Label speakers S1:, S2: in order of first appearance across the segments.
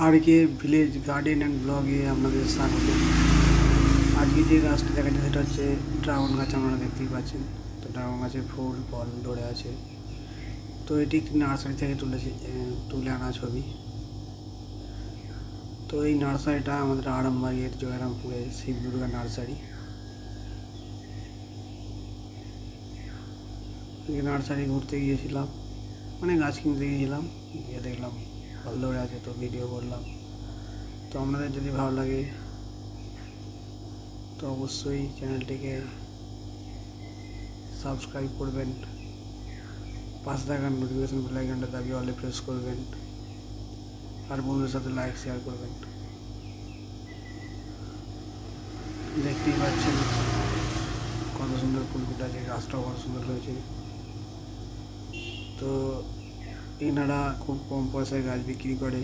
S1: আরকে village garden and ব্লগে আপনাদের স্বাগত। আজকে যে গাছটা দেখাচ্ছে সেটা হচ্ছে ড্রাগন গাছ। আপনারা দেখতেই পাচ্ছেন, তো ড্রাগন গাছে ফুল ফল ধরে আছে। তো এটি একটি নার্সারি থেকে তুলে আনা ছবি। তো এই নার্সারিটা আমাদের আরামবাগের জয়রামপুরে শিব দুর্গা নার্সারি। এই নার্সারি ঘুরতে গিয়েছিলাম, মানে গাছ কিনতে গিয়েছিলাম, গিয়ে দেখলাম ফল ধরে আছে, তো ভিডিও করলাম। তো আপনাদের যদি ভালো লাগে তো অবশ্যই চ্যানেলটিকে সাবস্ক্রাইব করবেন, পাশে থাকা নোটিফিকেশন বেল আইকনটা দাবিয়ে অলে প্রেস করবেন, আর বন্ধুদের সাথে লাইক শেয়ার করবেন। দেখতেই পাচ্ছেন কত সুন্দর ফুল ফুটেছে, গাছটাও কত সুন্দর হয়েছে। তো এনারা খুব কম পয়সায় গাছ বিক্রি করে।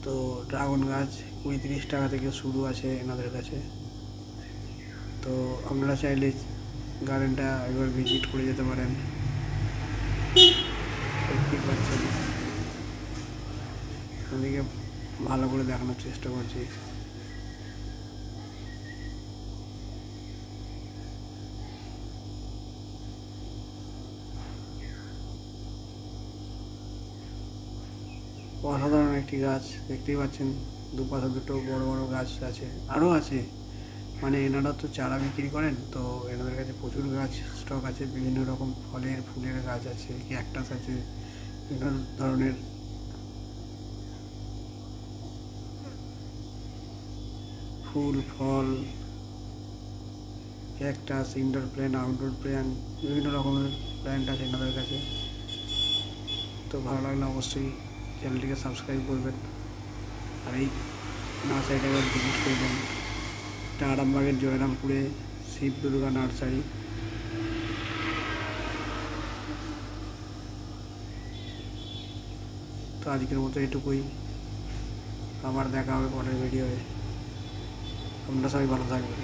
S1: তো ড্রাগন গাছ ২৫ টাকা থেকে শুরু আছে এনাদের কাছে। তো আপনারা চাইলে গার্ডেনটা একবার ভিজিট করে যেতে পারেন। দেখতেই পাচ্ছেন, ওদিকে ভালো করে দেখানোর চেষ্টা করছি। অসাধারণ একটি গাছ, দেখতেই পাচ্ছেন দুপাশে দুটো বড় বড় গাছ আছে, আরও আছে। মানে এনারা তো চারা বিক্রি করেন, তো এনাদের কাছে প্রচুর গাছ স্টক আছে। বিভিন্ন রকম ফলের ফুলের গাছ আছে, ক্যাকটাস আছে, বিভিন্ন ধরনের ফুল ফল, cactus, indoor plant, outdoor plant, বিভিন্ন রকমের প্ল্যান্ট আছে এনাদের কাছে। তো ভালো লাগলে অবশ্যই চ্যানেলটিকে সাবস্ক্রাইব করবেন, আর এই নার্সারিটা একবার ভিজিট করবেন। এটা আরামবাগের জয়রামপুরে শিব দুর্গা নার্সারি। তো আজকের মতো এটুকুই, আবার দেখা হবে পরের ভিডিওয়ে। আপনারা সবাই ভালো থাকবেন।